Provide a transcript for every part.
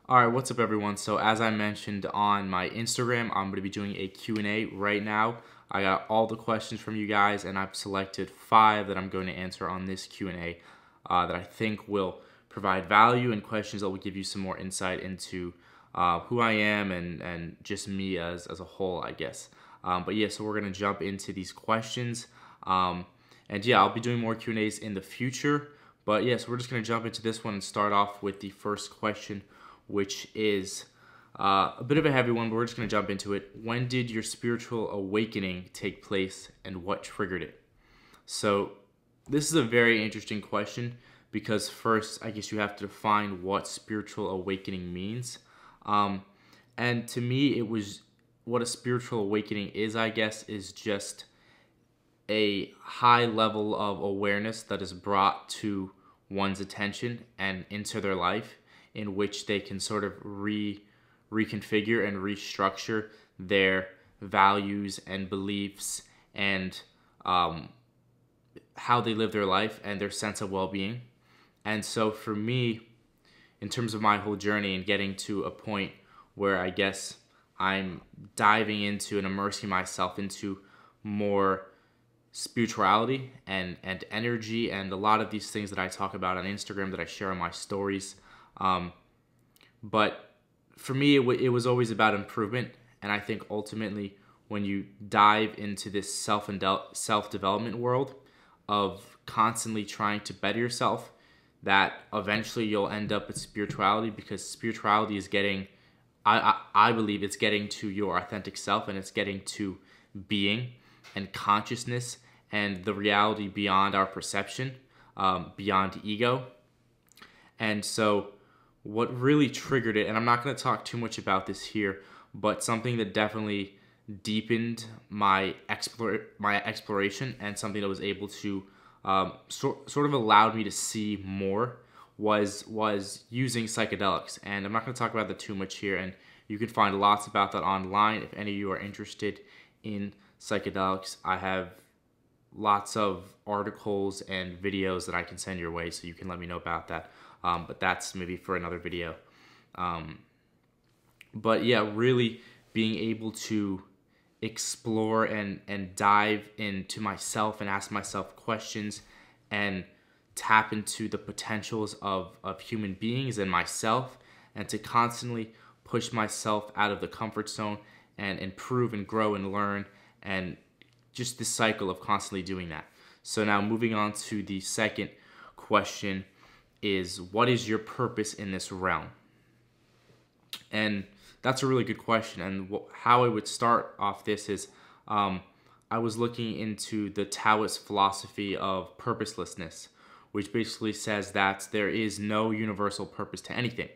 All right, what's up everyone? So as I mentioned on my Instagram, I'm going to be doing a Q&A right now. I got all the questions from you guys and I've selected 5 that I'm going to answer on this Q&A that I think will provide value and questions that will give you some more insight into who I am and just me as a whole, I guess. But yeah, so we're going to jump into these questions. And yeah, I'll be doing more Q&As in the future. But yeah, so we're just going to jump into this one and start off with the first question, which is a bit of a heavy one, but we're just going to jump into it. When did your spiritual awakening take place and what triggered it? So this is a very interesting question because first, I guess you have to define what spiritual awakening means. And to me, it was what a spiritual awakening is, I guess, is just a high level of awareness that is brought to one's attention and into their life, in which they can sort of reconfigure and restructure their values and beliefs and how they live their life and their sense of well-being. And so for me, in terms of my whole journey and getting to a point where I guess I'm diving into and immersing myself into more spirituality and energy and a lot of these things that I talk about on Instagram that I share on my stories. But for me, it was always about improvement. And I think ultimately when you dive into this self-development world of constantly trying to better yourself, that eventually you'll end up with spirituality, because spirituality is getting, I believe it's getting to your authentic self, and it's getting to being and consciousness and the reality beyond our perception, beyond ego. And so what really triggered it, and I'm not going to talk too much about this here, but something that definitely deepened my exploration and something that was able to sort of allowed me to see more was using psychedelics. And I'm not going to talk about that too much here, and you can find lots about that online if any of you are interested in psychedelics. I have lots of articles and videos that I can send your way, so you can let me know about that. But that's maybe for another video. But yeah, really being able to explore and dive into myself and ask myself questions and tap into the potentials of human beings and myself, and to constantly push myself out of the comfort zone and improve and grow and learn, and just this cycle of constantly doing that. So now moving on to the second question is, what is your purpose in this realm? And that's a really good question. And how I would start off this is I was looking into the Taoist philosophy of purposelessness, which basically says that there is no universal purpose to anything,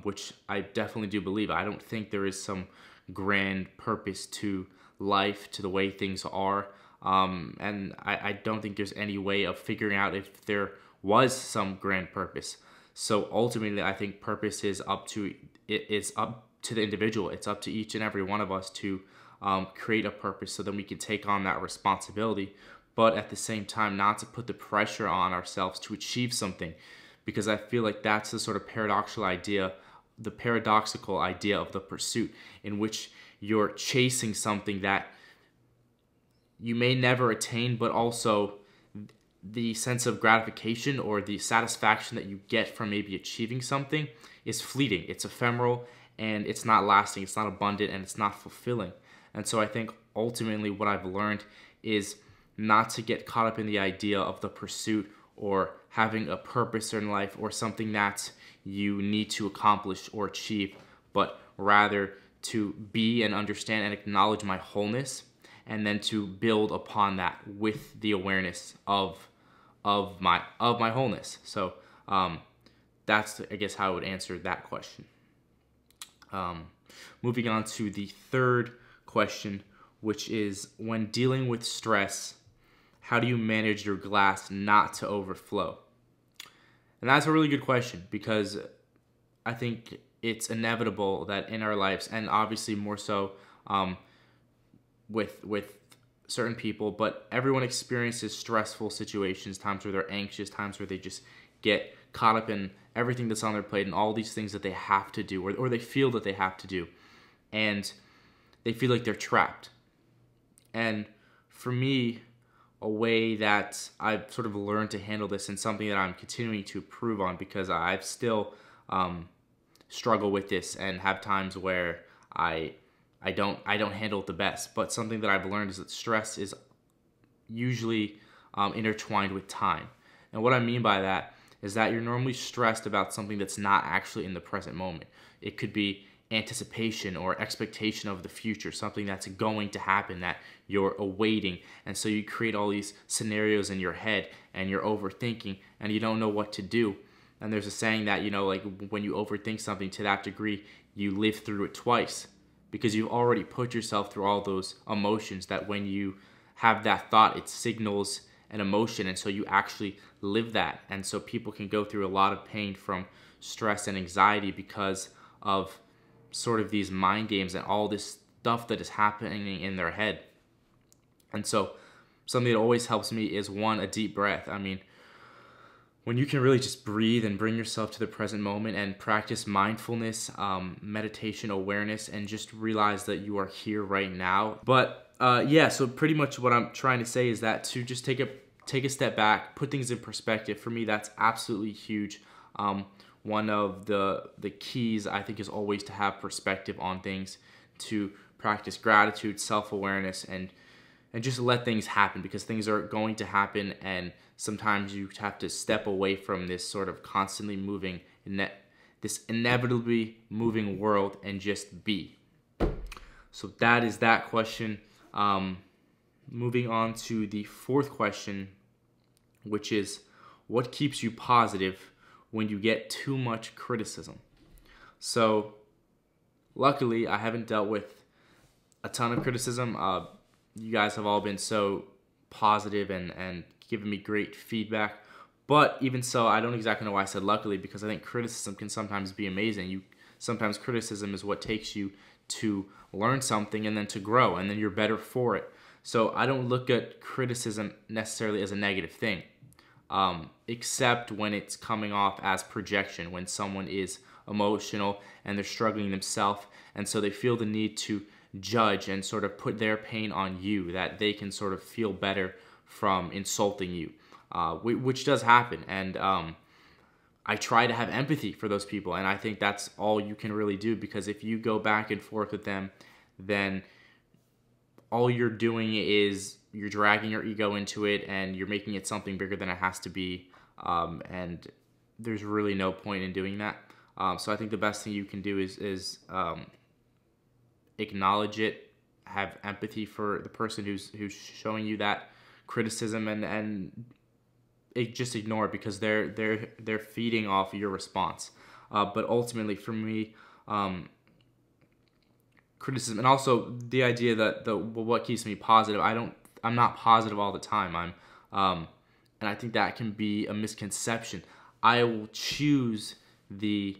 which I definitely do believe. I don't think there is some grand purpose to life, to the way things are. And I don't think there's any way of figuring out if there was some grand purpose. So ultimately, I think purpose is up to the individual. It's up to each and every one of us to create a purpose, so then we can take on that responsibility, but at the same time not to put the pressure on ourselves to achieve something, because I feel like that's the sort of paradoxical idea of the pursuit, in which you're chasing something that you may never attain, but also the sense of gratification or the satisfaction that you get from maybe achieving something is fleeting. It's ephemeral and it's not lasting, it's not abundant, and it's not fulfilling. And so I think ultimately what I've learned is not to get caught up in the idea of the pursuit or having a purpose in life or something that you need to accomplish or achieve, but rather to be and understand and acknowledge my wholeness, and then to build upon that with the awareness of my wholeness. So that's, I guess, how I would answer that question. Moving on to the third question, which is, when dealing with stress, how do you manage your glass not to overflow? And that's a really good question, because I think it's inevitable that in our lives, and obviously more so with certain people, but everyone experiences stressful situations, times where they're anxious, times where they just get caught up in everything that's on their plate and all these things that they have to do, or they feel that they have to do, and they feel like they're trapped. And for me, a way that I've sort of learned to handle this, and something that I'm continuing to improve on, because I've still struggle with this and have times where I don't handle it the best. But something that I've learned is that stress is usually intertwined with time. And what I mean by that is that you're normally stressed about something that's not actually in the present moment. It could be anticipation or expectation of the future, something that's going to happen that you're awaiting. And so you create all these scenarios in your head and you're overthinking and you don't know what to do. And there's a saying that, like when you overthink something to that degree, you live through it twice, because you've already put yourself through all those emotions that when you have that thought, it signals an emotion. And so you actually live that. And so people can go through a lot of pain from stress and anxiety because of sort of these mind games and all this stuff that is happening in their head. And so something that always helps me is, one, a deep breath. I mean, when you can really just breathe and bring yourself to the present moment and practice mindfulness, meditation, awareness, and just realize that you are here right now. But so pretty much what I'm trying to say is that to just take a step back, put things in perspective. For me, that's absolutely huge. One of the keys, I think, is always to have perspective on things, to practice gratitude, self-awareness, and just let things happen, because things are going to happen, and sometimes you have to step away from this sort of constantly moving, this inevitably moving world, and just be. So that is that question. Moving on to the fourth question, which is, what keeps you positive when you get too much criticism? So luckily, I haven't dealt with a ton of criticism. You guys have all been so positive and given me great feedback. But even so, I don't exactly know why I said luckily, because I think criticism can sometimes be amazing. Sometimes criticism is what takes you to learn something and then to grow, and then you're better for it. So I don't look at criticism necessarily as a negative thing, except when it's coming off as projection, when someone is emotional and they're struggling themselves, and so they feel the need to judge and sort of put their pain on you, that they can sort of feel better from insulting you, which does happen. And I try to have empathy for those people, and I think that's all you can really do, because if you go back and forth with them, then all you're doing is you're dragging your ego into it, and you're making it something bigger than it has to be, and there's really no point in doing that. So I think the best thing you can do is acknowledge it, have empathy for the person who's showing you that criticism, and just ignore it, because they're feeding off your response. But ultimately, for me, criticism, and also the idea that what keeps me positive, I'm not positive all the time. And I think that can be a misconception. I will choose the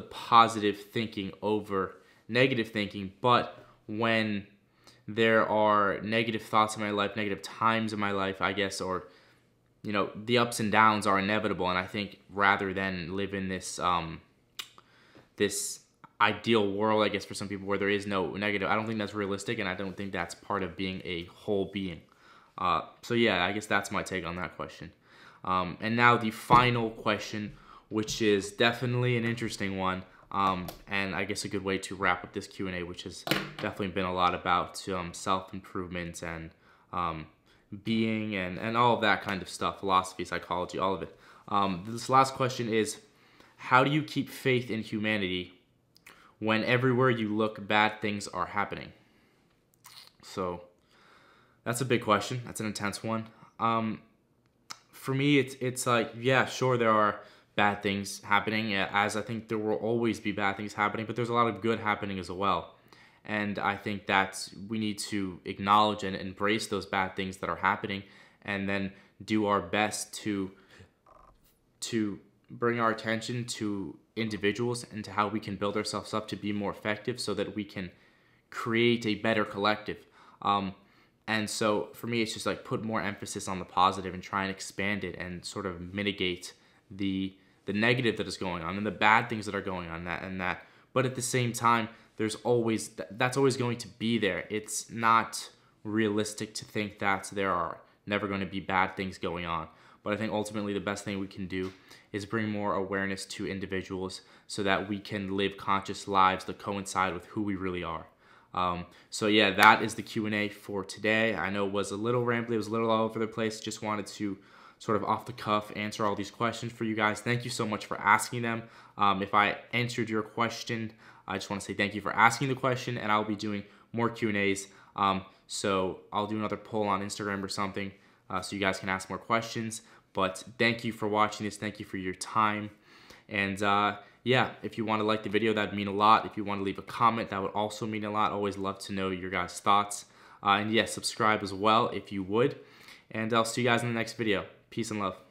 positive thinking over negative thinking, but when there are negative thoughts in my life, negative times in my life, I guess, or the ups and downs are inevitable, and I think rather than live in this this ideal world, I guess, for some people, where there is no negative, I don't think that's realistic, and I don't think that's part of being a whole being. So yeah, I guess that's my take on that question. And now the final question, which is definitely an interesting one, and I guess a good way to wrap up this Q&A, which has definitely been a lot about self-improvement and being and all of that kind of stuff, philosophy, psychology, all of it. This last question is, how do you keep faith in humanity when everywhere you look, bad things are happening? So that's a big question. That's an intense one. For me, it's like, yeah, sure, there are bad things happening, as I think there will always be bad things happening, but there's a lot of good happening as well. And I think that we need to acknowledge and embrace those bad things that are happening, and then do our best to bring our attention to individuals and to how we can build ourselves up to be more effective, so that we can create a better collective. And so for me, it's just like put more emphasis on the positive and try and expand it and sort of mitigate the the negative that is going on and the bad things that are going on that. But at the same time, there's always that's always going to be there. It's not realistic to think that there are never going to be bad things going on. But I think ultimately the best thing we can do is bring more awareness to individuals so that we can live conscious lives that coincide with who we really are. So yeah, that is the Q&A for today. I know it was a little rambly, it was a little all over the place. Just wanted to sort of off the cuff answer all these questions for you guys. Thank you so much for asking them. If I answered your question, I just want to say thank you for asking the question, and I'll be doing more Q&As. So I'll do another poll on Instagram or something so you guys can ask more questions. But thank you for watching this. Thank you for your time. And yeah, if you want to like the video, that'd mean a lot. If you want to leave a comment, that would also mean a lot. Always love to know your guys' thoughts. And yeah, subscribe as well if you would. And I'll see you guys in the next video. Peace and love.